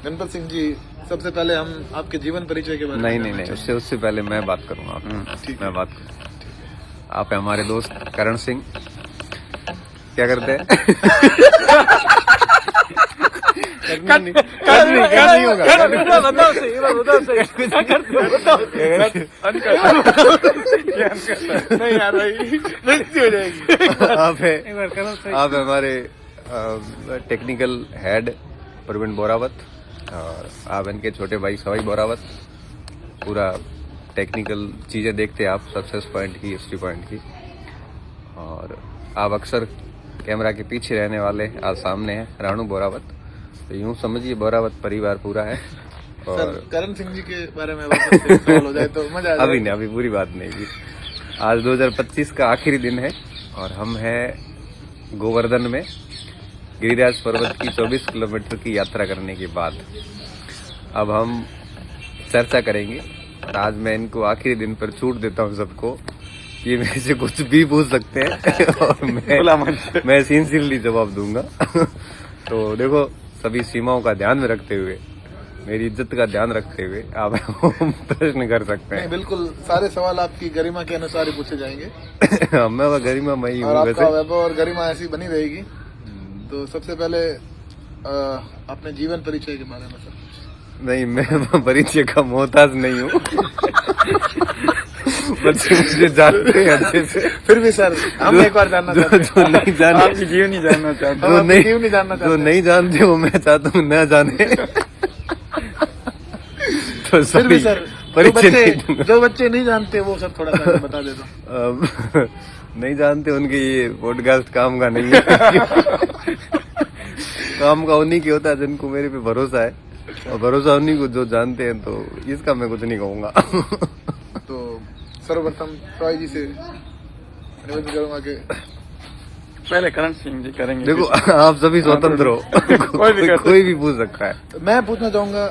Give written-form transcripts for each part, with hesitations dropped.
गणपत सिंह जी, सबसे पहले हम आपके जीवन परिचय के बारे में नहीं, उससे पहले मैं बात करूंगा। मैं बात करूँ। आप है हमारे दोस्त करण सिंह, क्या करते हैं? नहीं होगा। नहीं यार भाई, बेइज्जती हो जाएगी। आप है हमारे टेक्निकल हेड प्रवीण बोरावत, और आप इनके छोटे भाई सवाई बोरावत। पूरा टेक्निकल चीजें देखते हैं आप, सक्सेस पॉइंट की, हिस्ट्री पॉइंट की। और आप अक्सर कैमरा के पीछे रहने वाले, आज सामने हैं राणू बोरावत। तो यूं समझिए बोरावत परिवार पूरा है। और सर, करण सिंह जी के बारे में वापस से सवाल हो जाए तो मजा आ जाए। अभी पूरी बात नहीं की। आज 2025 का आखिरी दिन है और हम हैं गोवर्धन में गिरिराज पर्वत की 24 किलोमीटर की यात्रा करने के बाद। अब हम चर्चा करेंगे और आज मैं इनको आखिरी दिन पर छूट देता हूं सबको, ये मेरे से कुछ भी पूछ सकते हैं और मैं सिंसियरली जवाब दूंगा। तो देखो, सभी सीमाओं का ध्यान में रखते हुए, मेरी इज्जत का ध्यान रखते हुए आप प्रश्न कर सकते हैं। बिल्कुल, सारे सवाल आपकी गरिमा के अनुसार ही पूछे जाएंगे। मैं गरिमा मई हूँ, आपका वैभव और गरिमा ऐसी बनी रहेगी। तो सबसे पहले अपने जीवन परिचय के बारे में सर। नहीं, मैं परिचय का मोहताज नहीं हूँ। बच्चे मुझे जानते हैं अच्छे से। फिर भी सर, हम एक बार जानना चाहते हैं। जो नहीं जानते, आपकी जीव नहीं जानना चाहते, जो नहीं जानते वो मैं चाहता हूँ न जाने। तो फिर भी सर, जो बच्चे नहीं जानते वो सब थोड़ा सा बता दे दो। नहीं जानते उनके ये पॉडकास्ट काम का नहीं है। काम का उन्हीं की होता है जिनको मेरे पे भरोसा है, और भरोसा उन्हीं को जो जानते हैं। तो इसका मैं कुछ नहीं कहूँगा। तो सर्वप्रथम सवाई जी से निवेदन करूंगा कि पहले करण सिंह जी करेंगे। देखो, आप सभी स्वतंत्र हो, कोई भी पूछ सकता है। मैं पूछना चाहूंगा,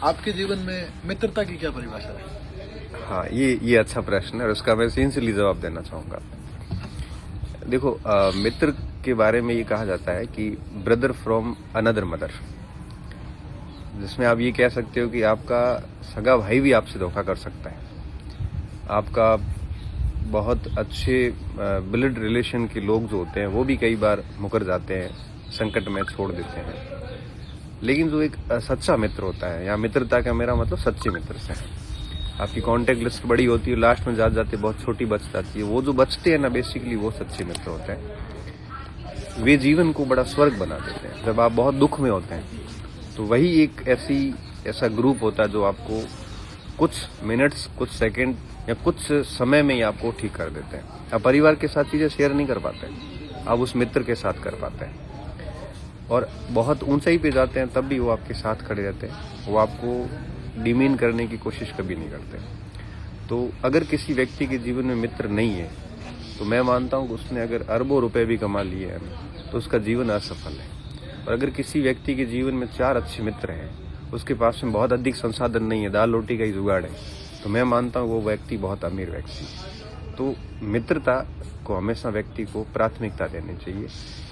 आपके जीवन में मित्रता की क्या परिभाषा है? हाँ, ये अच्छा प्रश्न है और उसका मैं सिंसियरली जवाब देना चाहूंगा। देखो, मित्र के बारे में ये कहा जाता है कि ब्रदर फ्रॉम अनदर मदर, जिसमें आप ये कह सकते हो कि आपका सगा भाई भी आपसे धोखा कर सकता है। आपका बहुत अच्छे ब्लड रिलेशन के लोग जो होते हैं वो भी कई बार मुकर जाते हैं, संकट में छोड़ देते हैं। लेकिन जो एक सच्चा मित्र होता है, या मित्रता का मेरा मतलब सच्चे मित्र से है। आपकी कांटेक्ट लिस्ट बड़ी होती है, लास्ट में जाते बहुत छोटी बच जाती है। वो जो बचते हैं ना, बेसिकली वो सच्चे मित्र होते हैं। वे जीवन को बड़ा स्वर्ग बना देते हैं। जब आप बहुत दुख में होते हैं तो वही एक ऐसा ग्रुप होता है जो आपको कुछ मिनट्स, कुछ सेकंड या कुछ समय में ही आपको ठीक कर देते हैं। आप परिवार के साथ चीजें शेयर नहीं कर पाते, आप उस मित्र के साथ कर पाते हैं। और बहुत ऊंचाई पे जाते हैं तब भी वो आपके साथ खड़े रहते हैं, वो आपको डिमीन करने की कोशिश कभी नहीं करते। तो अगर किसी व्यक्ति के जीवन में मित्र नहीं है तो मैं मानता हूँ कि उसने अगर अरबों रुपए भी कमा लिए हैं तो उसका जीवन असफल है। और अगर किसी व्यक्ति के जीवन में 4 अच्छे मित्र हैं, उसके पास में बहुत अधिक संसाधन नहीं है, दाल रोटी का ही जुगाड़ है, तो मैं मानता हूँ वो व्यक्ति बहुत अमीर व्यक्ति। तो मित्रता को हमेशा व्यक्ति को प्राथमिकता देनी चाहिए।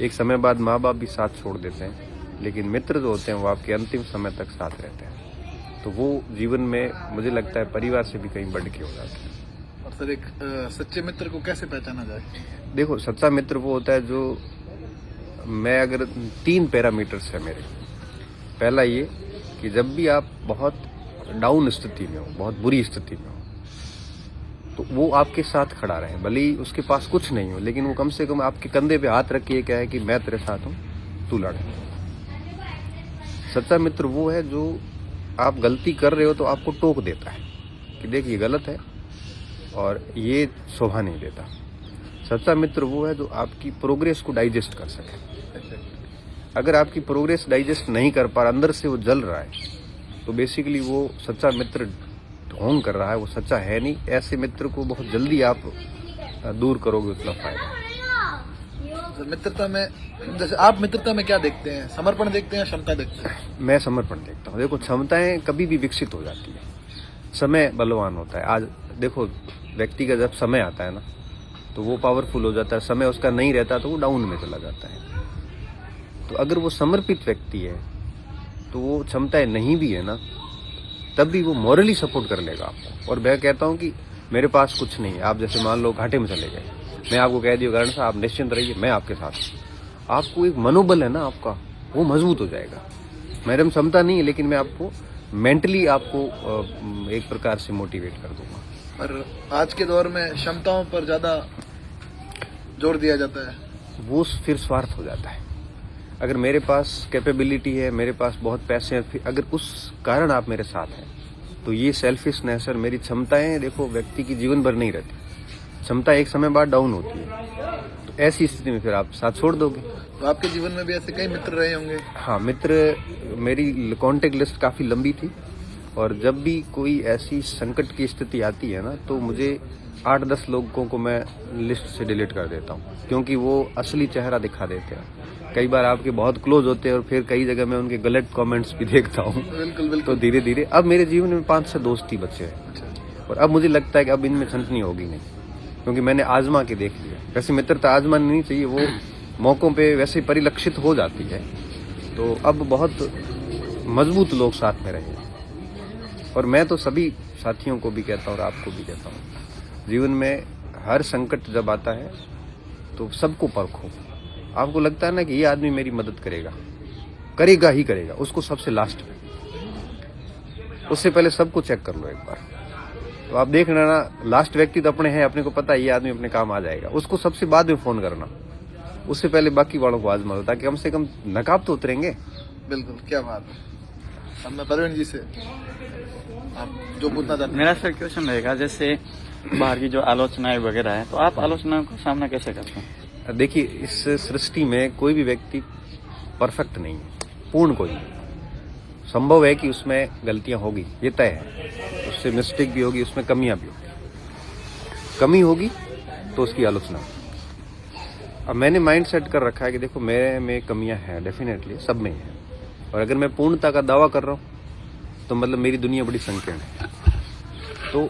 एक समय बाद माँ बाप भी साथ छोड़ देते हैं, लेकिन मित्र जो होते हैं वो आपके अंतिम समय तक साथ रहते हैं। तो वो जीवन में मुझे लगता है परिवार से भी कहीं बढ़ के हो जाते हैं। और सर, एक सच्चे मित्र को कैसे पहचाना जाए? देखो, सच्चा मित्र वो होता है जो, मैं अगर 3 पैरामीटर्स है मेरे। पहला ये कि जब भी आप बहुत डाउन स्थिति में हो, बहुत बुरी स्थिति में हो, तो वो आपके साथ खड़ा रहे। भले ही उसके पास कुछ नहीं हो, लेकिन वो कम से कम आपके कंधे पे हाथ रख के ये कहे कि मैं तेरे साथ हूं, तू लड़। सच्चा मित्र वो है जो आप गलती कर रहे हो तो आपको टोक देता है कि देख ये गलत है और ये शोभा नहीं देता। सच्चा मित्र वो है जो आपकी प्रोग्रेस को डाइजेस्ट कर सके। अगर आपकी प्रोग्रेस डाइजेस्ट नहीं कर पा रहा, अंदर से वो जल रहा है, तो बेसिकली वो सच्चा मित्र ढोंग कर रहा है, वो सच्चा है नहीं। ऐसे मित्र को बहुत जल्दी आप दूर करोगे उतना फायदा। मित्रता में, जैसे आप मित्रता में क्या देखते हैं? समर्पण देखते हैं, क्षमता देखते हैं? मैं समर्पण देखता हूँ। देखो, क्षमताएं कभी भी विकसित हो जाती है, समय बलवान होता है। आज देखो, व्यक्ति का जब समय आता है ना तो वो पावरफुल हो जाता है, समय उसका नहीं रहता तो वो डाउन में चला जाता है। तो अगर वो समर्पित व्यक्ति है तो वो क्षमताएं नहीं भी है ना, तब भी वो मॉरली सपोर्ट कर लेगा आपको। और मैं कहता हूँ कि मेरे पास कुछ नहीं है, आप जैसे मान लो घाटे में चले गए, मैं आपको कह दिया करण साहब आप निश्चिंत रहिए, मैं आपके साथ हूं। आपको एक मनोबल है ना आपका, वो मजबूत हो जाएगा। मेरे में क्षमता नहीं है, लेकिन मैं आपको मेंटली आपको एक प्रकार से मोटिवेट कर दूंगा। पर आज के दौर में क्षमताओं पर ज्यादा जोर दिया जाता है, वो फिर स्वार्थ हो जाता है। अगर मेरे पास कैपेबिलिटी है, मेरे पास बहुत पैसे हैं, फिर अगर उस कारण आप मेरे साथ हैं, तो ये सेल्फिशनेस और मेरी क्षमताएं देखो व्यक्ति की जीवन भर नहीं रहती, क्षमता एक समय बाद डाउन होती है। तो ऐसी स्थिति में फिर आप साथ छोड़ दोगे। तो आपके जीवन में भी ऐसे कई मित्र रहे होंगे। हाँ, मित्र, मेरी कांटेक्ट लिस्ट काफ़ी लंबी थी, और जब भी कोई ऐसी संकट की स्थिति आती है ना, तो मुझे 8-10 लोगों को मैं लिस्ट से डिलीट कर देता हूँ, क्योंकि वो असली चेहरा दिखा देते हैं। कई बार आपके बहुत क्लोज होते हैं और फिर कई जगह मैं उनके गलत कमेंट्स भी देखता हूँ। बिल्कुल बिल्कुल। तो धीरे धीरे अब मेरे जीवन में 5-6 दोस्त ही बचे हैं, और अब मुझे लगता है कि अब इनमें छंटनी होगी नहीं, क्योंकि मैंने आजमा के देख लिया। वैसे मित्रता आजमानी नहीं चाहिए, वो मौकों पे वैसे परिलक्षित हो जाती है। तो अब बहुत मजबूत लोग साथ में रहे, और मैं तो सभी साथियों को भी कहता हूँ और आपको भी कहता हूँ, जीवन में हर संकट जब आता है तो सबको परखो। आपको लगता है ना कि ये आदमी मेरी मदद करेगा, करेगा ही करेगा, उसको सबसे लास्ट में, उससे पहले सबको चेक कर लो एक बार। तो आप देख लेना, लास्ट व्यक्ति तो अपने हैं, अपने को पता है ये आदमी अपने काम आ जाएगा, उसको सबसे बाद में फोन करना, उससे पहले बाकी वालों को आजमा लो, ताकि कम से कम नकाब तो उतरेंगे। बिल्कुल, क्या बात है। अब मैं परवीन जी से आप जो पूछना चाहते हैं। मेरा सर क्वेश्चन रहेगा, जैसे बाहर की जो आलोचनाएं वगैरह है, तो आप आलोचनाओं का सामना कैसे करते हैं? देखिए, इस सृष्टि में कोई भी व्यक्ति परफेक्ट नहीं है, पूर्ण कोई नहीं। संभव है कि उसमें गलतियां होगी, ये तय है, उससे मिस्टेक भी होगी, उसमें कमियां भी होगी। कमी होगी तो उसकी आलोचना होगी। अब मैंने माइंड सेट कर रखा है कि देखो मेरे में कमियां हैं, डेफिनेटली सब में है, और अगर मैं पूर्णता का दावा कर रहा हूं तो मतलब मेरी दुनिया बड़ी संकीर्ण है। तो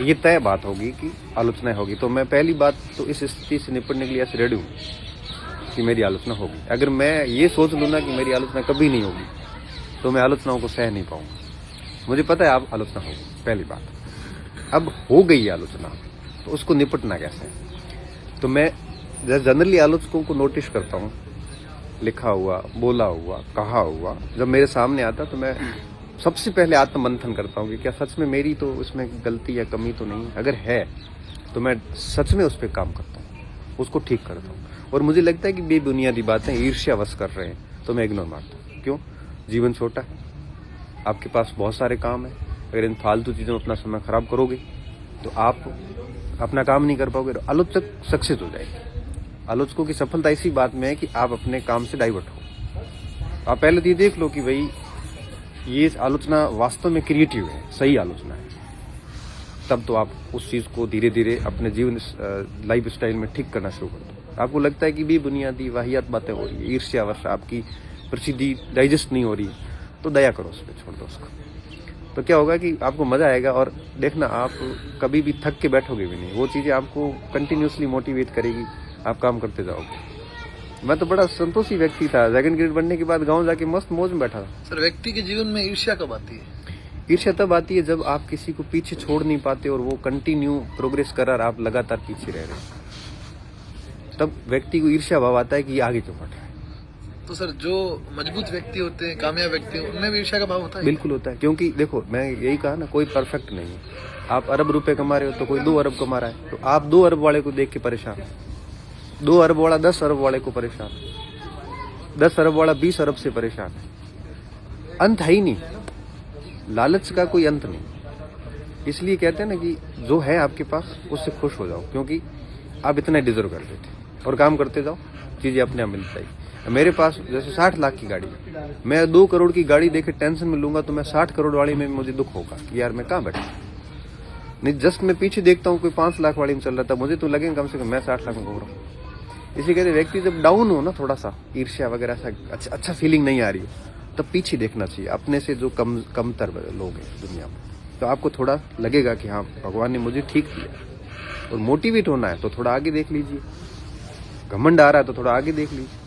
ये तय बात होगी कि आलोचना होगी। तो मैं पहली बात तो इस स्थिति से निपटने के लिए ऐसे रेडी हूँ कि मेरी आलोचना होगी। अगर मैं ये सोच लूँ ना कि मेरी आलोचना कभी नहीं होगी, तो मैं आलोचनाओं को सह नहीं पाऊंगा। मुझे पता है आप आलोचना होगी, पहली बात। अब हो गई आलोचना, तो उसको निपटना कैसे है। तो मैं जनरली आलोचकों को नोटिस करता हूँ, लिखा हुआ, बोला हुआ, कहा हुआ जब मेरे सामने आता, तो मैं सबसे पहले आत्ममंथन करता हूँ कि क्या सच में मेरी तो उसमें गलती या कमी तो नहीं है। अगर है तो मैं सच में उस पर काम करता हूँ, उसको ठीक करता हूँ। और मुझे लगता है कि बेबुनियादी बातें ईर्ष्यावश कर रहे हैं तो मैं इग्नोर मारता हूँ। क्यों? जीवन छोटा है, आपके पास बहुत सारे काम है। अगर इन फालतू चीज़ों में अपना समय खराब करोगे तो आप अपना काम नहीं कर पाओगे, आलोचक सक्सेस हो जाएगी। आलोचकों की सफलता इसी बात में है कि आप अपने काम से डाइवर्ट हो। आप पहले तो ये देख लो कि भाई ये आलोचना वास्तव में क्रिएटिव है, सही आलोचना है, तब तो आप उस चीज़ को धीरे धीरे अपने जीवन लाइफ स्टाइल में ठीक करना शुरू कर दो। आपको लगता है कि भी बुनियादी वाहियात बातें हो रही है, ईर्ष्यावश आपकी प्रसिद्धि डाइजेस्ट नहीं हो रही, तो दया करो उस पर, छोड़ दो उसको। तो क्या होगा कि आपको मजा आएगा, और देखना आप कभी भी थक के बैठोगे भी नहीं। वो चीज़ें आपको कंटिन्यूसली मोटिवेट करेगी, आप काम करते जाओगे। मैं तो बड़ा संतोषी व्यक्ति था, सेकंड ग्रेड बनने के बाद गांव जाके मस्त मौज में बैठा था। सर, व्यक्ति के जीवन में ईर्ष्या कब आती है? ईर्ष्या तब आती है जब आप किसी को पीछे छोड़ नहीं पाते और वो कंटिन्यू प्रोग्रेस कर रहा है, आप लगातार पीछे रह रहे हैं, तब व्यक्ति को ईर्ष्या भाव आता है कि ये आगे क्यों बढ़ रहा है। तो सर, जो मजबूत व्यक्ति होते हैं, कामयाब व्यक्ति, उनमें भी ईर्ष्या का भाव होता है? बिल्कुल होता है, क्योंकि देखो मैं यही कहा ना, कोई परफेक्ट नहीं है। आप अरब रुपए कमा रहे हो तो कोई 2 अरब कमा रहा है, तो आप 2 अरब वाले को देख के परेशान, 2 अरब वाला 10 अरब वाले को परेशान, 10 अरब वाला 20 अरब से परेशान है। अंत है ही नहीं, लालच का कोई अंत नहीं। इसलिए कहते हैं ना कि जो है आपके पास उससे खुश हो जाओ, क्योंकि आप इतना डिजर्व कर रहे थे, और काम करते जाओ, चीजें अपने आप मिल जाएगी। मेरे पास जैसे 60 लाख की गाड़ी, मैं 2 करोड़ की गाड़ी देखे टेंशन में लूंगा तो मैं 60 करोड़ वाली में मुझे दुख होगा कि यार मैं कहाँ बैठा। नहीं, जस्ट मैं पीछे देखता हूँ कोई 5 लाख वाली में चल रहा था, मुझे तो लगेगा कम से कम मैं 60 लाख में घूम रहा हूँ। इसी कहते व्यक्ति जब डाउन हो ना, थोड़ा सा ईर्ष्या वगैरह सा अच्छा फीलिंग नहीं आ रही हो, तब पीछे देखना चाहिए अपने से जो कमतर लोग हैं दुनिया में। तो आपको थोड़ा लगेगा कि हाँ भगवान ने मुझे ठीक किया। और मोटिवेट होना है तो थोड़ा आगे देख लीजिए, घमंड आ रहा है तो थोड़ा आगे देख लीजिए।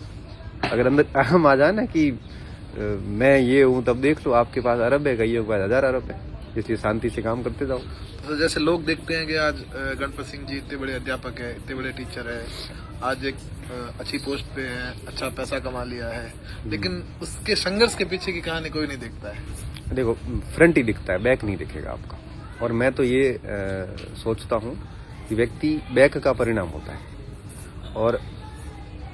अगर अंदर अहम आ जाए ना कि मैं ये हूँ तब देख लो आपके पास अरब है, कईयों के पास 1000 अरब है, इसलिए शांति से काम करते जाओ। तो जैसे लोग देखते हैं कि आज गणपत सिंह जी इतने बड़े अध्यापक है, इतने बड़े टीचर है, आज एक अच्छी पोस्ट पे है, अच्छा पैसा कमा लिया है, लेकिन उसके संघर्ष के पीछे की कहानी कोई नहीं देखता है। देखो फ्रंट ही दिखता है, बैक नहीं दिखेगा आपका। और मैं तो ये सोचता हूँ कि व्यक्ति बैक का परिणाम होता है और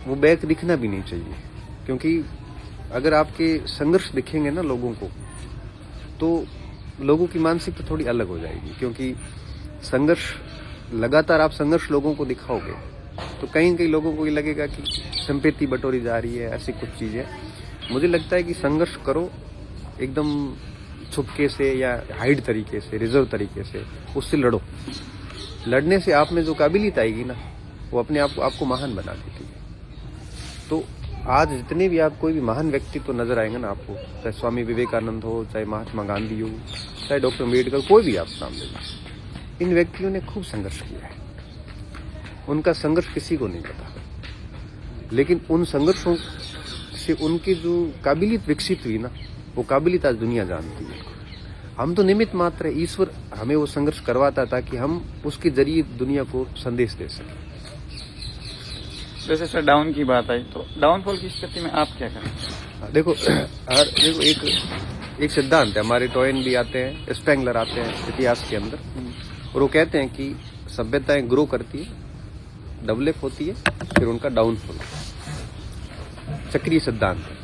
वो बैक दिखना भी नहीं चाहिए, क्योंकि अगर आपके संघर्ष दिखेंगे ना लोगों को, तो लोगों की मानसिकता थोड़ी अलग हो जाएगी। क्योंकि संघर्ष लगातार आप संघर्ष लोगों को दिखाओगे तो कहीं कहीं लोगों को ये लगेगा कि संपत्ति बटोरी जा रही है, ऐसी कुछ चीजें। मुझे लगता है कि संघर्ष करो एकदम छुपके से या हाइड तरीके से, रिजर्व तरीके से, उससे लड़ो। लड़ने से आप में जो काबिलियत आएगी ना, वो अपने आप को आपको महान बना देती है। तो आज जितने भी आप कोई भी महान व्यक्तित्व नजर आएंगे ना आपको, चाहे स्वामी विवेकानंद हो, चाहे महात्मा गांधी हो, चाहे डॉक्टर अम्बेडकर, कोई भी आप नाम लेंगे, इन व्यक्तियों ने खूब संघर्ष किया है। उनका संघर्ष किसी को नहीं पता, लेकिन उन संघर्षों से उनकी जो काबिलियत विकसित हुई ना, वो काबिलियत आज दुनिया जानती है। हम तो निमित्त मात्र है, ईश्वर हमें वो संघर्ष करवाता था कि हम उसके जरिए दुनिया को संदेश दे सकें। जैसे सर डाउन की बात आई, तो डाउनफॉल की स्थिति में आप क्या करें? देखो एक सिद्धांत है, हमारे टॉयन भी आते हैं, स्पेंगलर आते हैं इतिहास के अंदर, और वो कहते हैं कि सभ्यताएं ग्रो करती है, डेवलप होती है, फिर उनका डाउनफॉल। चक्रीय सिद्धांत है।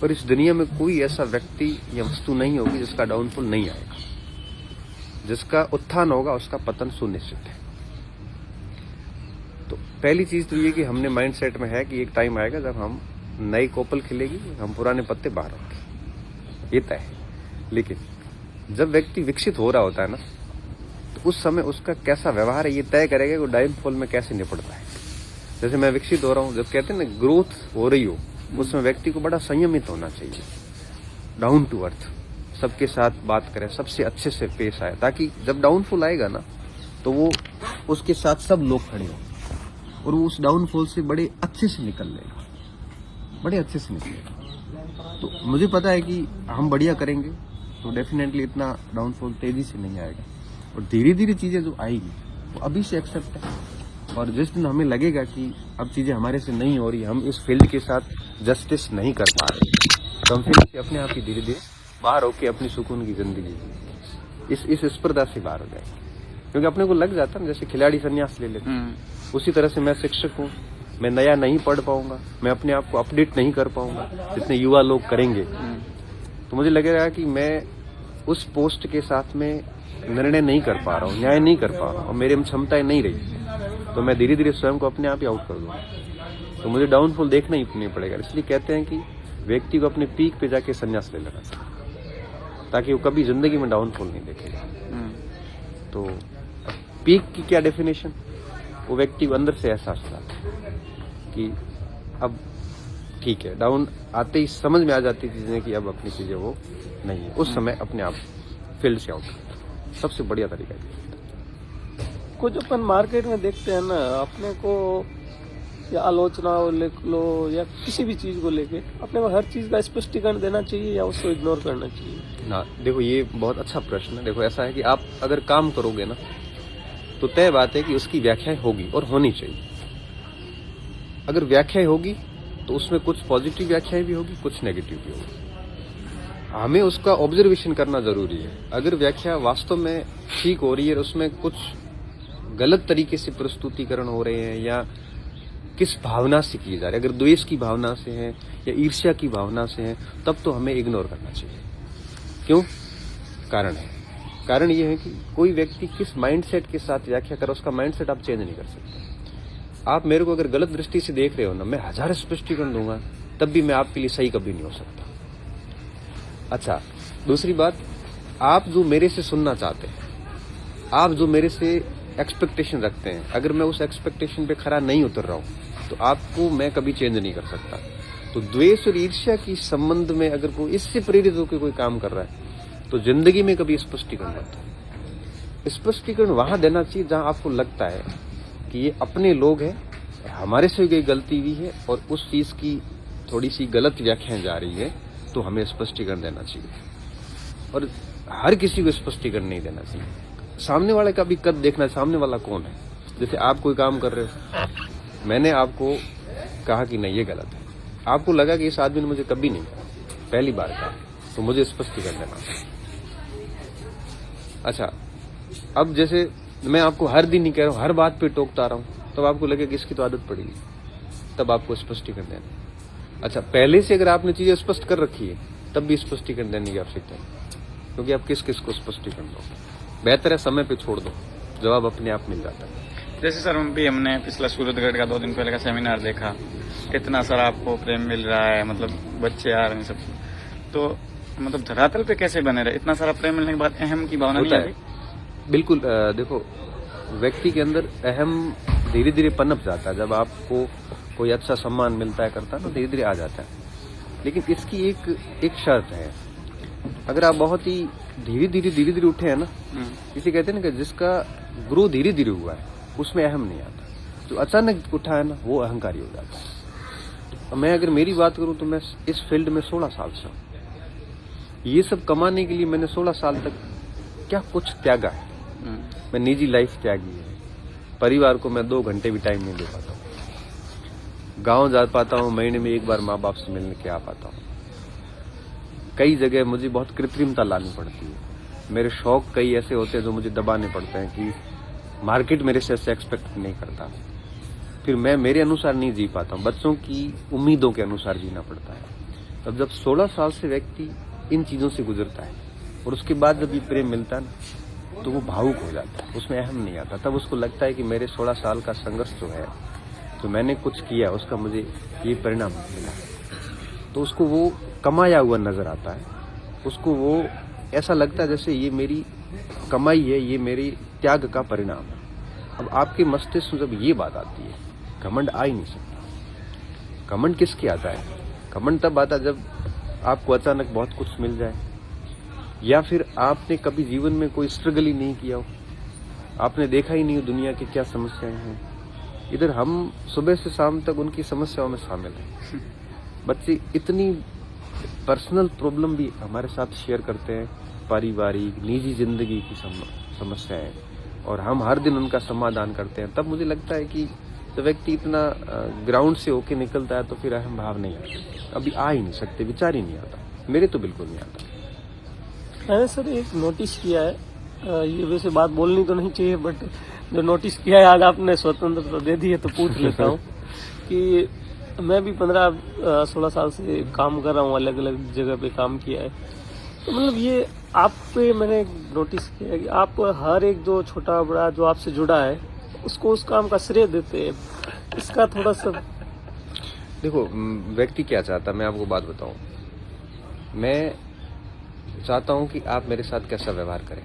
और इस दुनिया में कोई ऐसा व्यक्ति या वस्तु नहीं होगी जिसका डाउनफॉल नहीं आएगा। जिसका उत्थान होगा उसका पतन सुनिश्चित है। तो पहली चीज तो ये कि हमने माइंडसेट में है कि एक टाइम आएगा जब हम नई कोपल खिलेगी, हम पुराने पत्ते बाहर होंगे, ये तय है। लेकिन जब व्यक्ति विकसित हो रहा होता है ना, तो उस समय उसका कैसा व्यवहार है ये तय करेगा कि वो डाउनफॉल में कैसे निपटता है। जैसे मैं विकसित हो रहा हूँ, जब कहते हैं ना ग्रोथ हो रही हो, उसमें व्यक्ति को बड़ा संयमित होना चाहिए, डाउन टू अर्थ, सबके साथ बात करे, सबसे अच्छे से पेश आए, ताकि जब डाउनफॉल आएगा ना तो वो उसके साथ सब लोग खड़े हों और वो उस डाउनफॉल से बड़े अच्छे से निकल लेगा, बड़े अच्छे से निकलेगा। तो मुझे पता है कि हम बढ़िया करेंगे तो डेफिनेटली इतना डाउनफॉल तेजी से नहीं आएगा, और धीरे धीरे चीजें जो आएगी वो अभी से एक्सेप्ट है। और जिस दिन हमें लगेगा कि अब चीजें हमारे से नहीं हो रही, हम इस फील्ड के साथ जस्टिस नहीं कर पा रहे, तो हम फिर अपने आप ही धीरे धीरे बाहर होके अपनी सुकून की जिंदगी इस स्पर्धा से बाहर हो जाएगी। क्योंकि अपने को लग जाता है, जैसे खिलाड़ी संन्यास ले लेते, उसी तरह से मैं शिक्षक हूँ, मैं नया नहीं पढ़ पाऊंगा, मैं अपने आप को अपडेट नहीं कर पाऊंगा जितने युवा लोग करेंगे। तो मुझे लगेगा कि मैं उस पोस्ट के साथ में निर्णय नहीं कर पा रहा हूँ, न्याय नहीं कर पा रहा हूँ, और मेरी क्षमताएं नहीं रही, तो मैं धीरे धीरे स्वयं को अपने आप ही आउट कर दूंगा। तो मुझे डाउनफॉल देखना ही नहीं पड़ेगा। इसलिए कहते हैं कि व्यक्ति को अपने पीक पे जाके संन्यास ले लेना चाहिए, ताकि वो कभी जिंदगी में डाउनफॉल नहीं देखेगा। तो पीक की क्या डेफिनेशन, वो व्यक्ति को अंदर से एहसास होता है कि अब ठीक है, डाउन आते ही समझ में आ जाती चीजें कि अब अपनी चीजें वो नहीं है, उस समय अपने आप फील्ड से आउट करता है। सबसे बढ़िया तरीका है। कुछ अपन मार्केट में देखते हैं ना, अपने को या आलोचना लिख लो या किसी भी चीज को लेके अपने को हर चीज का स्पष्टीकरण देना चाहिए या उसको इग्नोर करना चाहिए? ना, देखो ये बहुत अच्छा प्रश्न है। देखो ऐसा है कि आप अगर काम करोगे ना, तो तय बात है कि उसकी व्याख्या होगी और होनी चाहिए। अगर व्याख्या होगी तो उसमें कुछ पॉजिटिव व्याख्याएं भी होगी, कुछ नेगेटिव भी होगी। हमें उसका ऑब्जर्वेशन करना जरूरी है। अगर व्याख्या वास्तव में ठीक हो रही है, उसमें कुछ गलत तरीके से प्रस्तुतिकरण हो रहे हैं या किस भावना से किए जा रहे हैं, अगर द्वेष की भावना से है या ईर्ष्या की भावना से है, तब तो हमें इग्नोर करना चाहिए। क्यों? कारण ये है कि कोई व्यक्ति किस माइंडसेट के साथ व्याख्या कर, उसका माइंडसेट आप चेंज नहीं कर सकते। आप मेरे को अगर गलत दृष्टि से देख रहे हो ना, मैं 1000 स्पष्टीकरण दूंगा तब भी मैं आपके लिए सही कभी नहीं हो सकता। अच्छा, दूसरी बात, आप जो मेरे से सुनना चाहते हैं, आप जो मेरे से एक्सपेक्टेशन रखते हैं, अगर मैं उस एक्सपेक्टेशन पे खरा नहीं उतर रहा हूं तो आपको मैं कभी चेंज नहीं कर सकता। तो द्वेष और ईर्ष्या की संबंध में अगर कोई इससे प्रेरित होकर कोई काम कर रहा है तो जिंदगी में कभी स्पष्टीकरण मत दो। स्पष्टीकरण वहां देना चाहिए जहां आपको लगता है कि ये अपने लोग हैं, हमारे से कोई गलती हुई है और उस चीज की थोड़ी सी गलत व्याख्याएं जा रही है, तो हमें स्पष्टीकरण देना चाहिए, और हर किसी को स्पष्टीकरण नहीं देना चाहिए। सामने वाले का भी कद देखना, सामने वाला कौन है। जैसे आप कोई काम कर रहे हो, मैंने आपको कहा कि नहीं ये गलत है, आपको लगा कि इस आदमी ने मुझे कभी नहीं कहा, पहली बार कहा, तो मुझे स्पष्टीकरण देना। अच्छा, अब जैसे मैं आपको हर दिन ही कह रहा हूँ, हर बात पे टोकता रहा हूँ, तब आपको लगे कि इसकी तो आदत पड़ेगी, तब आपको स्पष्टीकरण देना। अच्छा, पहले से अगर आपने चीजें स्पष्ट कर रखी है, तब भी स्पष्टीकरण देने की आवश्यकता है, क्योंकि आप किस किस को स्पष्टीकरण दो। बेहतर है समय पे छोड़ दो, जवाब अपने आप मिल जाता है। जैसे सर भी हमने पिछला सूरतगढ़ का 2 दिन पहले का सेमिनार देखा, इतना सारा आपको प्रेम मिल रहा है, मतलब बच्चे आ रहे हैं सब, तो मतलब धरातल पे कैसे बने रहे? इतना सारा प्रेम मिलने के बाद अहम की भावना नहीं आती? बिल्कुल, देखो व्यक्ति के अंदर अहम धीरे धीरे पनप जाता है। जब आपको कोई अच्छा सम्मान मिलता है, करता है, तो धीरे धीरे आ जाता है। लेकिन इसकी एक शर्त है, अगर आप बहुत ही धीरे धीरे उठे हैं ना, इसे कहते हैं ना कि जिसका ग्रो धीरे धीरे हुआ है, उसमें अहम नहीं आता। जो अचानक उठा है ना, वो अहंकारी हो जाता है। मैं अगर मेरी बात करूं तो मैं इस फील्ड में 16 साल से हूं। ये सब कमाने के लिए मैंने 16 साल तक क्या कुछ त्यागा है। मैं निजी लाइफ त्यागी है, परिवार को मैं 2 घंटे भी टाइम नहीं दे पाता हूँ। गांव जा पाता हूँ, महीने में 1 बार माँ बाप से मिलने के आ पाता हूँ। कई जगह मुझे बहुत कृत्रिमता लानी पड़ती है। मेरे शौक कई ऐसे होते हैं जो मुझे दबाने पड़ते हैं कि मार्केट मेरे से ऐसे एक्सपेक्ट नहीं करता। फिर मैं मेरे अनुसार नहीं जी पाता हूँ, बच्चों की उम्मीदों के अनुसार जीना पड़ता है। तब जब 16 साल से व्यक्ति इन चीजों से गुजरता है, और उसके बाद जब ये प्रेम मिलता है ना, तो वो भावुक हो जाता है, उसमें अहम नहीं आता। तब उसको लगता है कि मेरे 16 साल का संघर्ष जो है, जो मैंने कुछ किया, उसका मुझे ये परिणाम मिला। तो उसको वो कमाया हुआ नजर आता है, उसको वो ऐसा लगता है जैसे ये मेरी कमाई है, ये मेरी त्याग का परिणाम है। अब आपके मस्तिष्क में जब ये बात आती है, घमंड आ ही नहीं सकता। घमंड किसके आता है? घमंड तब आता है जब आपको अचानक बहुत कुछ मिल जाए, या फिर आपने कभी जीवन में कोई स्ट्रगल ही नहीं किया हो, आपने देखा ही नहीं हो दुनिया की क्या समस्याएं हैं। इधर हम सुबह से शाम तक उनकी समस्याओं में शामिल हैं। बच्चे इतनी पर्सनल प्रॉब्लम भी हमारे साथ शेयर करते हैं, पारिवारिक निजी जिंदगी की समस्याएं, और हम हर दिन उनका समाधान करते हैं। तब मुझे लगता है कि जब व्यक्ति इतना ग्राउंड से होके निकलता है, तो फिर अहम भाव नहीं आता। अभी आ ही नहीं सकते, विचार ही नहीं आता। मेरे तो बिल्कुल नहीं आता। मैंने सर एक नोटिस किया है, ये वैसे बात बोलनी तो नहीं चाहिए, बट जो नोटिस किया है, आज आपने स्वतंत्रता दे दी है तो पूछ लेता हूँ कि मैं भी 15-16 साल से काम कर रहा हूँ, अलग अलग जगह पे काम किया है। तो मतलब ये आप पे मैंने नोटिस किया है कि आप हर एक जो छोटा बड़ा जो आपसे जुड़ा है, उसको उस काम का श्रेय देते हैं। इसका थोड़ा सा देखो, व्यक्ति क्या चाहता है, मैं आपको बात बताऊं। मैं चाहता हूं कि आप मेरे साथ कैसा व्यवहार करें,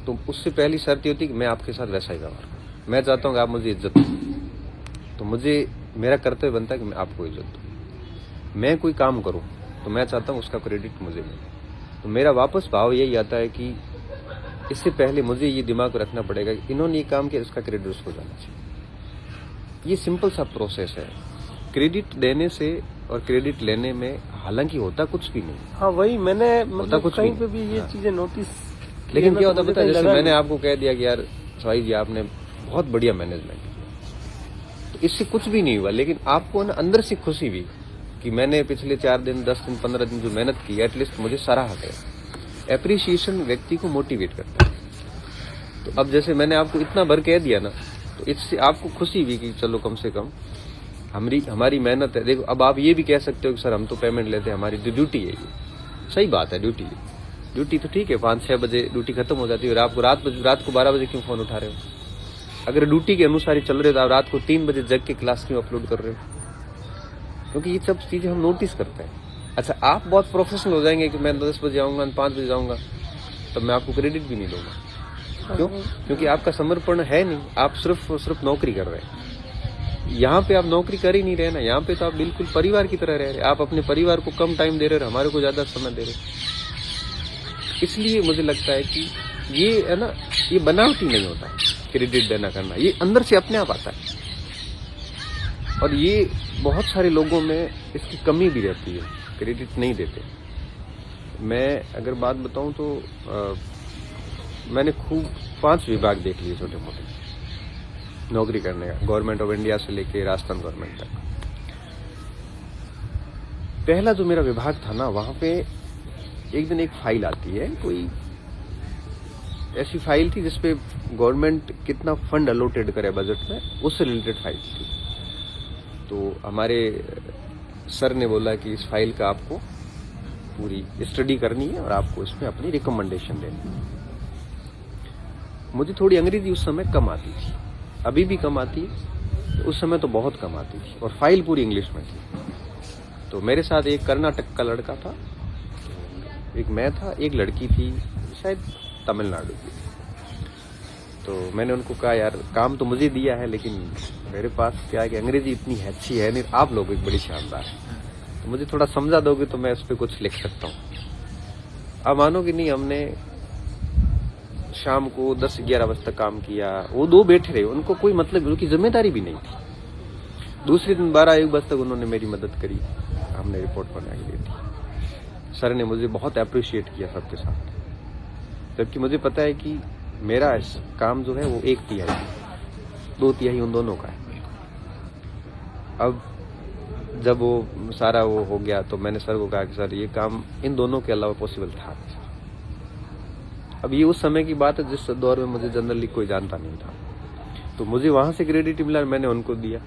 तो उससे पहली शर्त ये होती है कि मैं आपके साथ वैसा ही व्यवहार करूं। मैं चाहता हूं कि आप मुझे इज्जत दो, तो मुझे मेरा कर्तव्य बनता है कि मैं आपको इज्जत दूं। मैं कोई काम करूं तो मैं चाहता हूं उसका क्रेडिट मुझे मिले। तो मेरा वापस भाव यही आता है कि इससे पहले मुझे ये दिमाग में रखना पड़ेगा कि इन्होंने ये काम किया, इसका क्रेडिट उसको जाना चाहिए। ये सिंपल सा प्रोसेस है। क्रेडिट देने से और क्रेडिट लेने में हालांकि होता कुछ भी नहीं। हाँ, वही मैंने मतलब कुछ कहीं भी पे भी ये हाँ। चीजें नोटिस। लेकिन क्या होता मुझे पता है, कहीं जैसे लगा मैंने नहीं। आपको कह दिया कि यार सवाई जी आपने बहुत बढ़िया मैनेजमेंट किया, तो इससे कुछ भी नहीं हुआ। लेकिन आपको ना अंदर से खुशी हुई कि मैंने पिछले 4 दिन 10 दिन 15 दिन जो मेहनत की, एटलीस्ट मुझे सराहा गया। एप्रिसिएशन व्यक्ति को मोटिवेट करता है। तो अब जैसे मैंने आपको इतना भर कह दिया ना, तो इससे आपको खुशी हुई कि चलो कम से कम हमारी मेहनत है। देखो, अब आप ये भी कह सकते हो कि सर हम तो पेमेंट लेते हैं, हमारी ड्यूटी है। ये सही बात है, ड्यूटी तो ठीक है, 5-6 बजे ड्यूटी खत्म हो जाती है, और आपको रात को 12 बजे क्यों फोन उठा रहे हो? अगर ड्यूटी के अनुसार ही चल रहे तो आप रात को 3 बजे जग के क्लास क्यों अपलोड कर रहे हो? क्योंकि ये सब चीजें हम नोटिस करते हैं। अच्छा, आप बहुत प्रोफेशनल हो जाएंगे कि मैं 10 बजे आऊंगा, 5 बजे जाऊंगा, तब मैं आपको क्रेडिट भी नहीं दूंगा। क्यों? क्योंकि आपका समर्पण है नहीं, आप सिर्फ नौकरी कर रहे हैं। यहाँ पे आप नौकरी कर ही नहीं रहे ना, यहाँ पे तो आप बिल्कुल परिवार की तरह रह रहे। आप अपने परिवार को कम टाइम दे रहे हो, हमारे को ज्यादा समय दे रहे। इसलिए मुझे लगता है कि ये है ना, ये बनावटी नहीं होता क्रेडिट देना करना, ये अंदर से अपने आप आता है। और ये बहुत सारे लोगों में इसकी कमी भी रहती है। क्रेडिट नहीं देते। मैं अगर बात बताऊं तो मैंने खूब 5 विभाग देख लिए छोटे मोटे नौकरी करने का, गवर्नमेंट ऑफ इंडिया से लेके राजस्थान गवर्नमेंट तक। पहला जो मेरा विभाग था ना, वहां पे एक दिन एक फाइल आती है, कोई ऐसी फाइल थी जिसपे गवर्नमेंट कितना फंड अलॉटेड करे बजट में, उससे रिलेटेड फाइल थी। तो हमारे सर ने बोला कि इस फाइल का आपको पूरी स्टडी करनी है और आपको इसमें अपनी रिकमेंडेशन देनी है। मुझे थोड़ी अंग्रेजी उस समय कम आती थी, अभी भी कम आती है, उस समय तो बहुत कम आती थी, और फाइल पूरी इंग्लिश में थी। तो मेरे साथ एक कर्नाटक का लड़का था, एक मैं था, एक लड़की थी शायद तमिलनाडु की। तो मैंने उनको कहा यार काम तो मुझे दिया है, लेकिन मेरे पास क्या है कि अंग्रेजी इतनी अच्छी है नहीं, आप लोग एक बड़ी शानदार है, तो मुझे थोड़ा समझा दोगे तो मैं इस पर कुछ लिख सकता हूँ। अब मानोगे नहीं, हमने शाम को 10-11 बजे तक काम किया। वो 2 बैठे रहे, उनको कोई मतलब, उनकी जिम्मेदारी भी नहीं थी। दूसरे दिन 12-1 बजे तक उन्होंने मेरी मदद करी, हमने रिपोर्ट बना के दी थी। सर ने मुझे बहुत अप्रिशिएट किया सबके साथ, जबकि मुझे पता है कि मेरा इस काम जो है वो 1/3, 2/3 उन दोनों का है। अब जब वो सारा वो हो गया तो मैंने सर को कहा कि सर ये काम इन दोनों के अलावा पॉसिबल था। अब ये उस समय की बात है जिस दौर में मुझे जनरली कोई जानता नहीं था, तो मुझे वहां से क्रेडिट मिला, मैंने उनको दिया।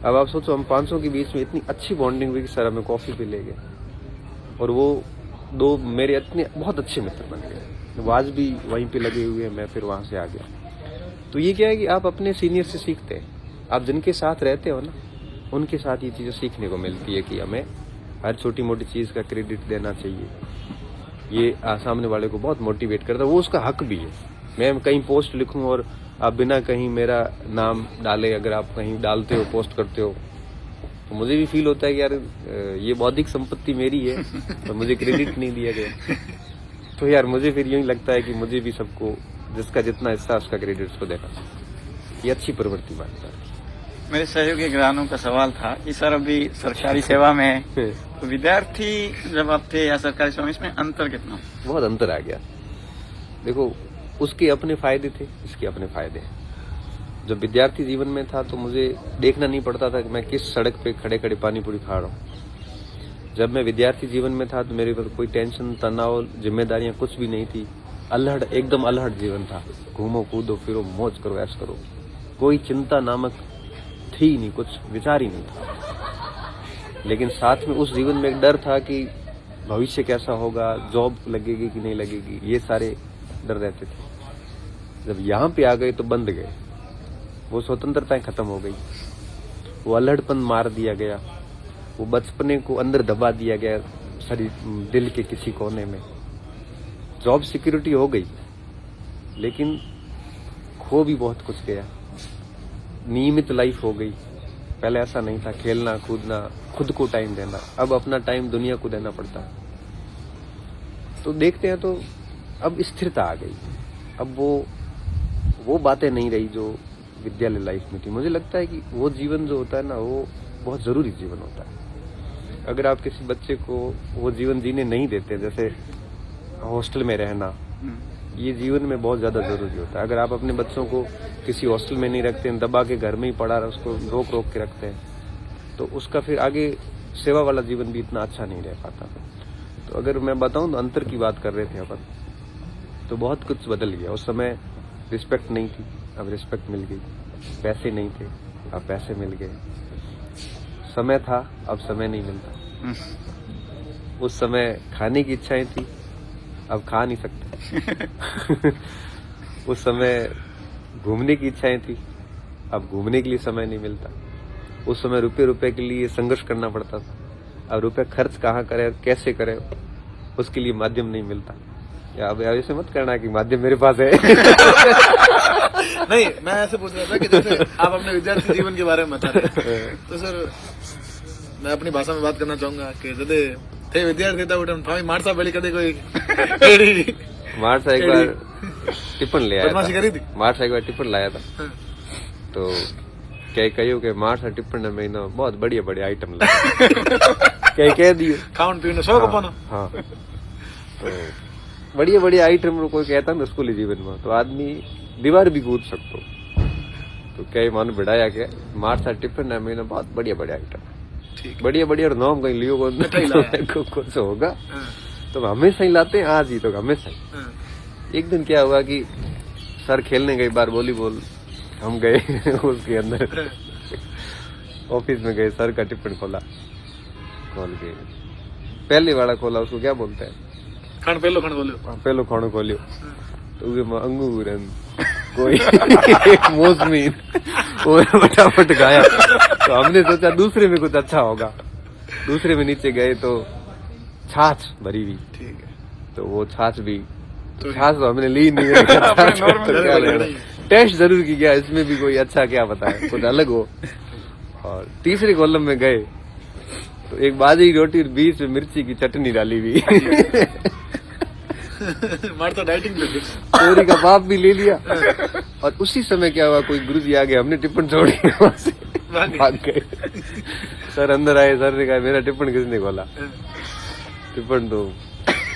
अब आप सोचो, हम 500 के बीच में इतनी अच्छी बॉन्डिंग हुई कि सर हमें कॉफी पे ले गए, और वो 2 मेरे इतने बहुत अच्छे मित्र बन गए। वो आज भी वहीं पे लगे हुए हैं, मैं फिर वहां से आ गया। तो ये क्या है कि आप अपने सीनियर से सीखते हैं, आप जिनके साथ रहते हो ना, उनके साथ ये चीजें सीखने को मिलती है कि हमें हर छोटी मोटी चीज का क्रेडिट देना चाहिए। ये सामने वाले को बहुत मोटिवेट करता है, वो उसका हक भी है। मैं कहीं पोस्ट लिखूं और आप बिना कहीं मेरा नाम डाले अगर आप कहीं डालते हो, पोस्ट करते हो, तो मुझे भी फील होता है कि यार ये बौद्धिक संपत्ति मेरी है और मुझे क्रेडिट नहीं दिया गया। तो यार मुझे फिर यूं ही लगता है कि मुझे भी सबको जिसका जितना हिस्सा उसका क्रेडिट उसको देना चाहिए। ये अच्छी प्रवृत्ति मानता है। मेरे सहयोगी ग्राहकों का सवाल था कि सर अभी सरकारी सेवा में है, तो विद्यार्थी जब आप थे या सरकारी सेवा में, इसमें अंतर कितना? बहुत अंतर आ गया। देखो, उसके अपने फायदे थे, इसके अपने फायदे हैं। जब विद्यार्थी जीवन में था तो मुझे देखना नहीं पड़ता था कि मैं किस सड़क पे खड़े खड़े पानी पूरी खा रहा हूँ। जब मैं विद्यार्थी जीवन में था तो मेरे पर कोई टेंशन, तनाव, जिम्मेदारियां कुछ भी नहीं थी। अल्हड़, एकदम अल्हड़ जीवन था। घूमो, कूदो, फिरो, मौज करो, ऐश करो। कोई चिंता नामक थी नहीं, कुछ विचार ही नहीं था। लेकिन साथ में उस जीवन में एक डर था कि भविष्य कैसा होगा, जॉब लगेगी कि नहीं लगेगी, ये सारे डर रहते थे। जब यहाँ पे आ गए तो बंद गए, वो स्वतंत्रताएं खत्म हो गई, वो अल्हड़पन मार दिया गया, वो बचपने को अंदर दबा दिया गया शरीर, दिल के किसी कोने में। जॉब सिक्योरिटी हो गई, लेकिन खो भी बहुत कुछ गया। नियमित लाइफ हो गई, पहले ऐसा नहीं था, खेलना कूदना, खुद को टाइम देना। अब अपना टाइम दुनिया को देना पड़ता है। तो देखते हैं तो अब स्थिरता आ गई। अब वो बातें नहीं रही जो विद्यालय लाइफ में थी। मुझे लगता है कि वो जीवन जो होता है ना, वो बहुत जरूरी जीवन होता है। अगर आप किसी बच्चे को वो जीवन जीने नहीं देते, जैसे हॉस्टल में रहना, ये जीवन में बहुत ज्यादा जरूरी होता है। अगर आप अपने बच्चों को किसी हॉस्टल में नहीं रखते, दबा के घर में ही पड़ा उसको रोक रोक के रखते हैं, तो उसका फिर आगे सेवा वाला जीवन भी इतना अच्छा नहीं रह पाता। तो अगर मैं बताऊं तो अंतर की बात कर रहे थे अपन, तो बहुत कुछ बदल गया। उस समय रिस्पेक्ट नहीं थी, अब रिस्पेक्ट मिल गई। पैसे नहीं थे, अब पैसे मिल गए। समय था, अब समय नहीं मिलता। उस समय खाने की इच्छाएं थी, अब खा नहीं सकते। उस समय घूमने की इच्छाएं थी, अब घूमने के लिए समय नहीं मिलता। उस समय रुपए के लिए संघर्ष करना पड़ता था, अब रुपए खर्च कहाँ करे और कैसे करे उसके लिए माध्यम नहीं मिलता। या अब ऐसे मत करना कि माध्यम मेरे पास है। नहीं, मैं ऐसे पूछ रहा था कि जैसे आप अपने विद्यार्थी जीवन के बारे में बता रहे हैं, तो सर मैं अपनी भाषा में बात करना चाहूंगा कि जदे थे विद्यार्थी था उठन भाई मारसा बेली कदे कोई मारसा एक बार टिफिन ले आया बदमाशी करी थी। मारसा एक बार टिफिन लाया था, तो क्या कहो कि मारसा टिफिन में बहुत बढ़िया बढ़िया आइटम लाया। कहीं कह दियो। खाउन पीने शौक अपनो। हाँ तो बढ़िया बढ़िया आइटम कोई कहता ना स्कूली जीवन में तो आदमी दीवार भी कूद सकते। तो कई मन बढ़ाया के मार सा टिफिन है मैंने बहुत बढ़िया बढ़िया आइटम ठीक बढ़िया बढ़िया नाम कहीं लियो को कुछ होगा तो हमेशा ही लाते हैं आज ही तो हमेशा ही। एक दिन क्या हुआ कि सर खेलने गए बार वॉलीबॉल हम गए उसके अंदर ऑफिस में गए सर का टिफिन खोला खोल के पहले वाला खोला उसको क्या बोलते हैं खान बोलो पहलो खानो खोलियो तो उसमें अंगूर कोई मौसमी और फटाफट खाया। तो हमने सोचा दूसरे में कुछ अच्छा होगा। दूसरे में नीचे गए तो छाछ भरी हुई ठीक है तो वो छाछ भी छाछ तो हमने ली नहीं तो टेस्ट जरूर की गया इसमें भी कोई अच्छा क्या बताए कुछ अलग हो। और तीसरे कॉलम में गए तो एक बाजरी रोटी और बीच में मिर्ची की चटनी डाली हुई मार तो डाइटिंग पे चोरी का बाप भी ले लिया। और उसी समय क्या हुआ कोई गुरुजी आ गए हमने टिफिन छोड़ी वहां से भाग गए। सर अंदर आए सर ने कहा मेरा टिफिन किसने खोला टिफिन तो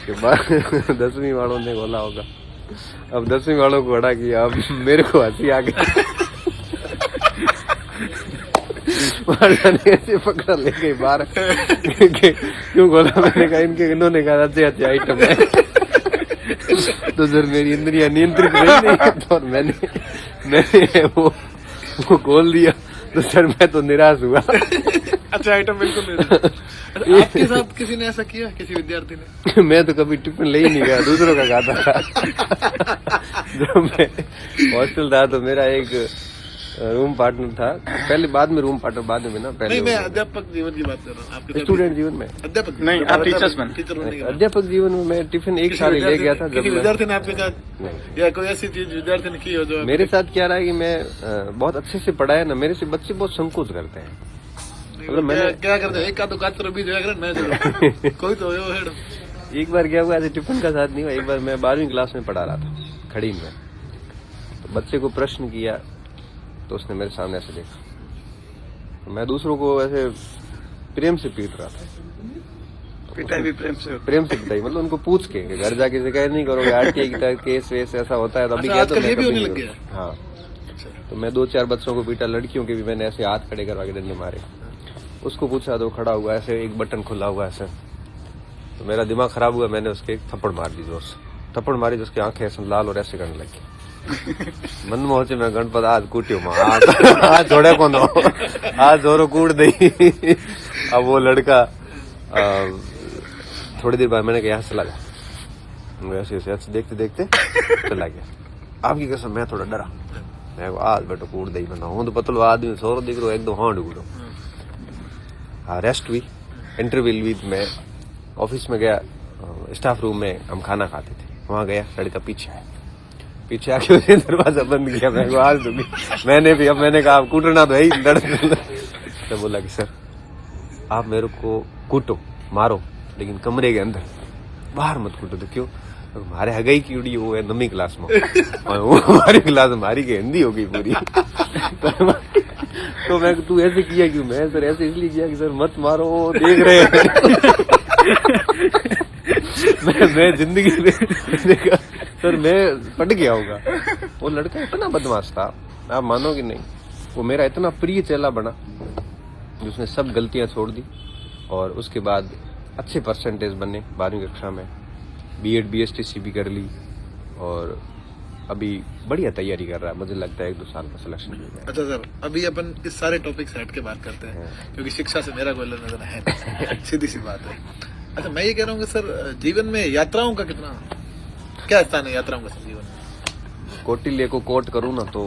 के बाद 10वीं वालों ने खोला होगा। अब 10वीं वालों को खड़ा किया अब मेरे को हंसी आ गई ऐसे पकड़ा ले गई बाहर क्यों खोला मैंने कहा इनके इन्होंने कहा अच्छे अच्छे आइटम है तो सर मेरी इंद्रियां नियंत्रित रही नहीं तो और मैंने वो खोल दिया तो सर मैं तो निराश हुआ। अच्छा आइटम बिल्कुल नहीं। आपके साथ किसी ने ऐसा किया किसी विद्यार्थी ने? मैं तो कभी टिफिन ले ही नहीं गया दूसरों का खाता था। जब मैं हॉस्टल था तो मेरा एक रूम पार्टनर था पहले बाद में रूम पार्टनर बाद में ना पहले नहीं मैं अध्यापक जीवन की बात कर रहा हूँ आपके स्टूडेंट जीवन में अध्यापक नहीं आप टीचर्स बन टीचर बनने के बाद अध्यापक जीवन में मैं टिफिन एक साल ही ले गया था किसी जब विद्यार्थी ने आपके साथ या कोई ऐसी चीज विद्यार्थी ने की हो जो मेरे साथ क्या रहा है कि मैं बहुत अच्छे से पढ़ाया ना मेरे से बच्चे बहुत संकोच करते हैं मतलब मैंने क्या करते हैं एक का तो कातर भी जो है मैं कोई तो हो हेड। एक बार क्या हुआ ऐसे टिफिन का साथ नहीं हुआ एक बार मैं 12वीं क्लास में पढ़ा रहा था खड़ी में तो बच्चे को प्रश्न किया तो उसने मेरे सामने ऐसे देखा तो मैं दूसरों को ऐसे प्रेम से पीट रहा था पिटाई भी प्रेम से पिटाई मतलब उनको पूछ के कि घर जाके शिकायत नहीं करोगे आरटीआई की तरह केस वेस ऐसा होता है तो अभी क्या तो मैं कभी नहीं करूँगा। हाँ तो मैं 2-4 बच्चों को पीटा लड़कियों के भी मैंने ऐसे हाथ खड़े करवा के डंडे मारे। उसको पूछा तो खड़ा हुआ ऐसे एक बटन खुला हुआ ऐसे तो मेरा दिमाग खराब हुआ मैंने उसके एक थप्पड़ मार दी जोर से थप्पड़ मारी तो उसकी आंखें ऐसे लाल और ऐसे करने लगी। मन में होचे मैं गणपत आज कूटियो आज छोड़े को आज जोरो कूट दी। अब वो लड़का थोड़ी देर बाद मैंने कहा यहाँ चला गया ऐसे ऐसे देखते देखते चला गया। आपकी कसम मैं थोड़ा डरा मैं आज बेटो कूट दी मैं हूँ तो पतलो आदमी सोरो दिख रो एकदम हाँ डूबो। हाँ रेस्ट हुई इंटरव्यू हुई मैं ऑफिस में गया स्टाफ रूम में हम खाना खाते थे वहाँ गया लड़का पीछे आके उसने दरवाजा बंद किया मैं आज दूंगी मैंने भी अब मैंने कहा आप कूटना तो है ही दर्द तो बोला कि सर आप मेरे को कूटो मारो लेकिन कमरे के अंदर बाहर मत कूटो। तो क्यों हमारे हगई की उड़ी वो है 9वीं क्लास में और वो हमारी क्लास हमारी की हिंदी हो गई पूरी तो मैं तू ऐसे किया क्यों मैं सर ऐसे इसलिए किया कि सर मत मारो देख रहे हैं मैं जिंदगी में सर मैं पट गया होगा। वो लड़का इतना बदमाश था आप मानोगे नहीं वो मेरा इतना प्रिय चेला बना जिसने सब गलतियां छोड़ दी और उसके बाद अच्छे परसेंटेज बने 12वीं कक्षा में बीएड बीएसटीसी भी कर ली और अभी बढ़िया तैयारी कर रहा है मुझे लगता है 1-2 साल में सिलेक्शन हो जाएगा। अच्छा सर अभी अपन इस सारे टॉपिक से हट के बात करते हैं क्योंकि शिक्षा से मेरा कोई लेना देना है सीधी सी बात है। अच्छा मैं ये कह रहा हूँ कि सर जीवन में यात्राओं का कितना क्या स्थान है यात्राओं का सर जीवन में? कौटिल्य को कोट करूँ ना तो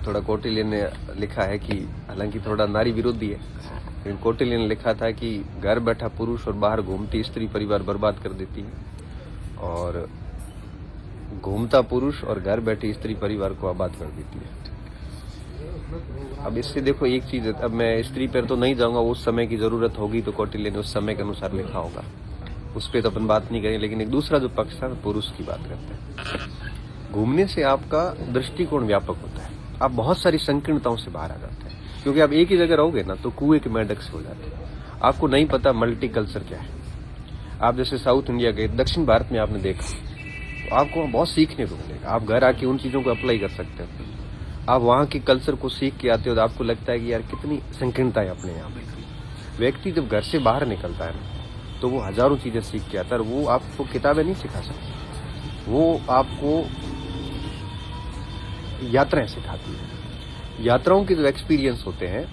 थोड़ा कौटिल्य ने लिखा है कि हालांकि थोड़ा नारी विरोधी है लेकिन कौटिल्य ने लिखा था कि घर बैठा पुरुष और बाहर घूमती स्त्री परिवार बर्बाद कर देती है और घूमता पुरुष और घर बैठी स्त्री परिवार को आबाद कर देती है। अब इससे देखो एक चीज है अब मैं स्त्री पर तो नहीं जाऊंगा उस समय की जरूरत होगी तो कौटिल्य ने उस समय के अनुसार लिखा होगा उस पर तो अपन बात नहीं करें लेकिन एक दूसरा जो पक्ष था पुरुष की बात करते हैं। घूमने से आपका दृष्टिकोण व्यापक होता है आप बहुत सारी संकीर्णताओं से बाहर आ जाते हैं क्योंकि आप एक ही जगह रहोगे ना तो कुएं के मेंढक से हो जाते हैं। आपको नहीं पता मल्टी कल्चर क्या है। आप जैसे साउथ इंडिया गए, दक्षिण भारत में आपने देखा, तो आपको वहाँ बहुत सीखने को मिलेगा। आप घर आके उन चीज़ों को अप्लाई कर सकते हो। आप वहाँ के कल्चर को सीख के आते हो तो आपको लगता है कि यार कितनी संकीर्णता है अपने यहाँ पे। व्यक्ति जब घर से बाहर निकलता है ना, तो वो हजारों चीज़ें सीख के आता है। वो आपको किताबें नहीं सिखा सकती, वो आपको यात्राएं सिखाती है। यात्राओं के जो एक्सपीरियंस होते हैं,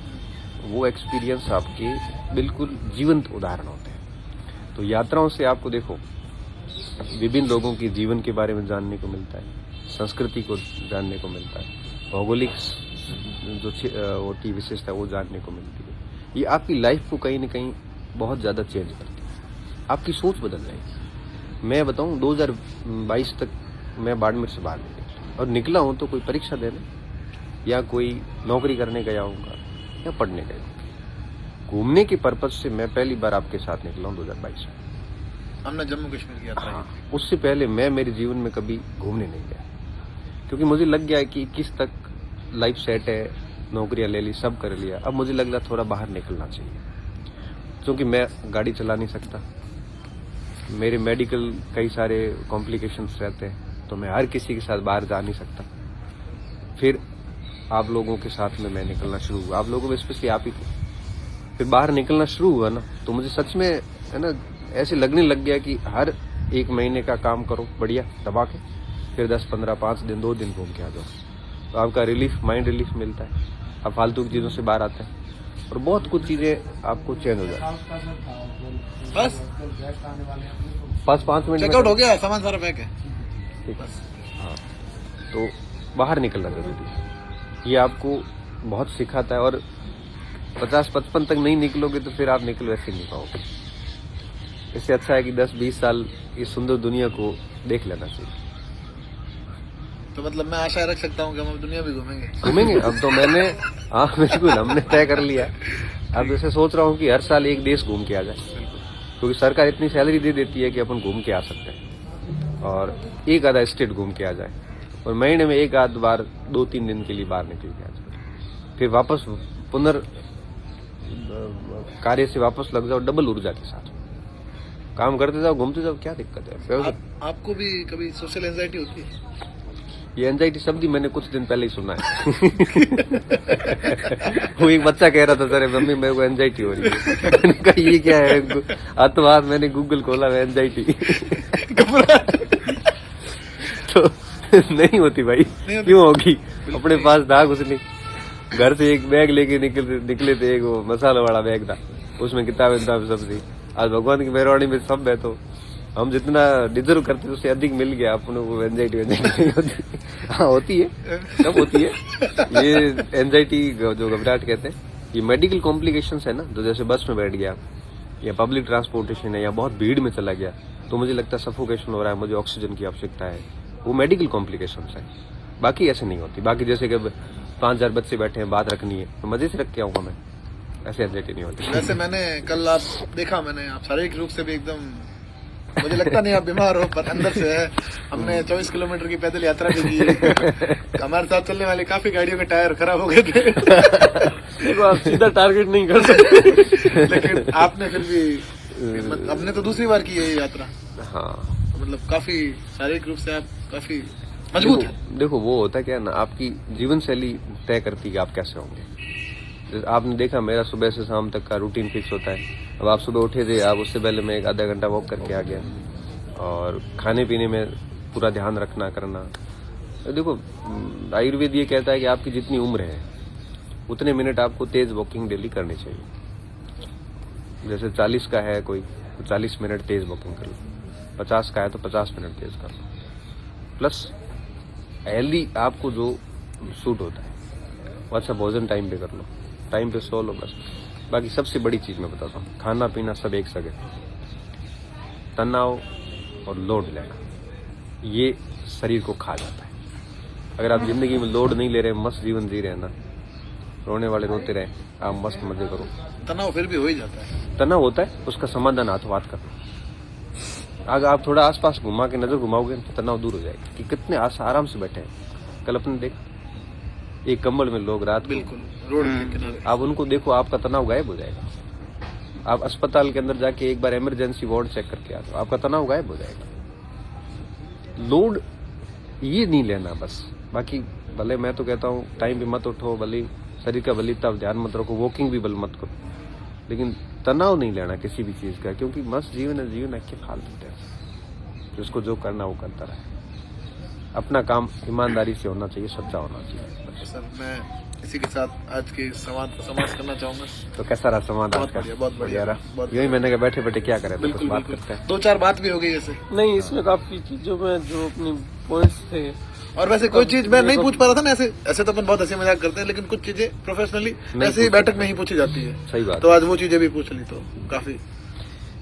वो एक्सपीरियंस आपके बिल्कुल जीवंत उदाहरण होते हैं। तो यात्राओं से आपको देखो विभिन्न लोगों के जीवन के बारे में जानने को मिलता है, संस्कृति को जानने को मिलता है, भौगोलिक जो होती विशेषता वो जानने को मिलती है। ये आपकी लाइफ को कहीं ना कहीं बहुत ज़्यादा चेंज करती है, आपकी सोच बदल जाएगी। मैं बताऊं 2022 तक मैं बाड़मेर से बाहर निकला, और निकला हूं तो कोई परीक्षा देने या कोई नौकरी करने गया होऊंगा या पढ़ने गया होऊंगा। घूमने के पर्पज से मैं पहली बार आपके साथ निकला हूं 2022 में। हमने जम्मू कश्मीर की यात्रा की। उससे पहले मैं मेरे जीवन में कभी घूमने नहीं गया, क्योंकि मुझे लग गया कि 21 तक लाइफ सेट है, नौकरियां ले ली, सब कर लिया। अब मुझे लग रहा थोड़ा बाहर निकलना चाहिए, क्योंकि मैं गाड़ी चला नहीं सकता, मेरे मेडिकल कई सारे कॉम्प्लिकेशंस रहते हैं, तो मैं हर किसी के साथ बाहर जा नहीं सकता। फिर आप लोगों के साथ में मैं निकलना शुरू हुआ, आप लोगों में स्पेशली आप ही थे। फिर बाहर निकलना शुरू हुआ ना, तो मुझे सच में है ना ऐसे लगने लग गया कि हर एक महीने का काम करो बढ़िया दबा के, फिर 10, 15, 5 दिन 2 दिन घूम के आ जाओ, तो आपका रिलीफ, माइंड रिलीफ मिलता है। आप फालतू की चीज़ों से बाहर आते हैं और बहुत कुछ चीज़ें आपको चेंज हो जाती है। बस 5 मिनट चेकआउट हो गया, सामान सारा पैक है। ठीक है, हाँ। तो बाहर निकलना जरूरी है, ये आपको बहुत सिखाता है। और 50-55 तक नहीं निकलोगे तो फिर आप निकल वैसे नहीं पाओगे। इससे अच्छा है कि 10-20 साल इस सुंदर दुनिया को देख लेना चाहिए। तो मतलब मैं आशा रख सकता हूँ कि हम दुनिया भी घूमेंगे। अब तो मैंने, हाँ बिल्कुल, हमने तय कर लिया। अब जैसे सोच रहा हूँ कि हर साल एक देश घूम के आ जाए, क्योंकि सरकार इतनी सैलरी दे देती है कि अपन घूम के आ सकते हैं, और एक आधा स्टेट घूम के आ जाए, और महीने में एक आध बार 2-3 दिन के लिए बाहर निकल के आ जाए, फिर वापस पुनर् कार्य से वापस लग जाओ डबल ऊर्जा के साथ, काम करते जाओ, घूमते जाओ, क्या दिक्कत है। आपको भी कभी सोशल एंजाइटी होती है? ये एंजाइटी शब्द ही मैंने कुछ दिन पहले ही सुना है। वो एक बच्चा कह रहा था, सर मम्मी मेरे को एंजाइटी हो रही है। मैंने कहा ये क्या है, बाद मैंने गूगल खोला, एंजाइटी। तो नहीं होती भाई, क्यों होगी? अपने पास था कुछ नहीं, घर से एक बैग लेके निकले थे, एक वो मसाला वाला बैग था, उसमें किताबें सब थी। आज भगवान की मेहरबानी में सब है, तो हम जितना डिजर्व करते उससे अधिक मिल गया अपने को। एंजाइटी नहीं होती, हाँ होती है, सब होती है। ये एंजाइटी जो घबराहट कहते हैं, ये मेडिकल कॉम्प्लिकेशंस है ना, तो जैसे बस में बैठ गया या पब्लिक ट्रांसपोर्टेशन है या बहुत भीड़ में चला गया, तो मुझे लगता है सफोकेशन हो रहा है, मुझे ऑक्सीजन की आवश्यकता है, वो मेडिकल कॉम्प्लिकेशंस है। बाकी ऐसे नहीं होती। बाकी जैसे कि 5,000 बच्चे बैठे हैं, बात रखनी है, तो मजे से रख के आऊंगा मैं, ऐसे एंजाइटी नहीं होती। वैसे मैंने कल आप देखा, मैंने आप शारीरिक रूप से भी एकदम, मुझे लगता नहीं आप बीमार हो, पर अंदर से है। हमने 24 किलोमीटर की पैदल यात्रा भी की। हमारे साथ चलने वाली काफी गाड़ियों के टायर खराब हो गए थे। तो आप सीधा टारगेट नहीं कर सकते। लेकिन आपने फिर भी, आपने तो दूसरी बार की है ये यात्रा। हाँ, मतलब काफी शारीरिक रूप से आप काफी मजबूत है। देखो वो होता क्या है ना, आपकी जीवन शैली तय करती है कि आप कैसे होंगे। आपने देखा मेरा सुबह से शाम तक का रूटीन फिक्स होता है। अब आप सुबह उठे थे, आप उससे पहले मैं 1 आधा घंटा वॉक करके आ गया, और खाने पीने में पूरा ध्यान रखना करना। देखो आयुर्वेद ये कहता है कि आपकी जितनी उम्र है उतने मिनट आपको तेज वॉकिंग डेली करनी चाहिए। जैसे 40 का है कोई, तो 40 मिनट तेज वॉकिंग कर लो, 50 का है तो 50 मिनट तेज कर लो। प्लस हेल्दी आपको जो सूट होता है, अच्छा भोजन टाइम पे कर लो, टाइम पे सो लो, बस। बाकी सबसे बड़ी चीज मैं बताता हूँ, खाना पीना सब एक सगे। तनाव और लोड लेना, ये शरीर को खा जाता है। अगर आप जिंदगी में लोड नहीं ले रहे, मस्त जीवन जी रहे हैं ना, रोने वाले रोते रहे, आप मस्त मजे करो। तनाव फिर भी हो ही जाता है। तनाव होता है, उसका समाधान हाथों हाथ करना। अगर आप थोड़ा आसपास घुमा के नजर घुमाओगे तो तनाव दूर हो जाएगा। कि कितने आराम से बैठे हैं। कल अपने देख, एक कंबल में लोग रात को, बिल्कुल रोड के किनारे, आप उनको देखो, आपका तनाव गायब हो जाएगा। आप अस्पताल के अंदर जाके एक बार इमरजेंसी वार्ड चेक करके आ जाओ, आपका तनाव गायब हो जाएगा। लोड ये नहीं लेना बस, बाकी भले मैं तो कहता हूँ टाइम भी मत उठो, भले शरीर का भले तब ध्यान मत रखो, वॉकिंग भी भले मत करो, लेकिन तनाव नहीं लेना किसी भी चीज का, क्योंकि मस्त जीवन है, जीवन है के फाल देते हैं। जिसको जो करना वो करता रहे, अपना काम ईमानदारी से होना चाहिए, सच्चा होना चाहिए। तो सर मैं इसी के साथ आज के संवाद को समाप्त करना चाहूंगा। तो कैसा रहा संवाद बहुत आज का? बढ़िया, बहुत बढ़िया रहा। बहुत यही मैंने कहा बैठे बैठे क्या करें, तो कुछ बिल्कुल बात बिल्कुल करते हैं। 2-4 बात भी हो गई ऐसे। नहीं, इसमें काफी चीजों में जो अपनी पॉइंट्स थे, और वैसे कोई चीज मैं नहीं पूछ पा रहा था ना, ऐसे ऐसे तो अपन बहुत हंसी मजाक करते हैं, लेकिन कुछ चीजें प्रोफेशनली ऐसे ही बैठक में ही पूछी जाती है। सही बात तो आज वो चीजें भी पूछ ली, तो काफी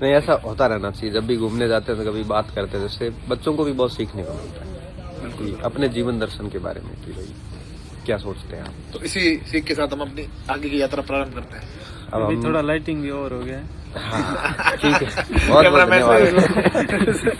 नहीं, ऐसा होता रहना चाहिए। जब भी घूमने जाते हैं तो कभी बात करते हैं, जिससे बच्चों को भी बहुत सीखने को मिलता है कि अपने जीवन दर्शन के बारे में कि भाई क्या सोचते हैं आप। तो इसी सीख के साथ हम अपनी आगे की यात्रा प्रारंभ करते हैं। अब अभी हम थोड़ा लाइटिंग भी और हो गया है। हाँ, ठीक है, बहुत बहुत कैमरामैन धन्यवाद।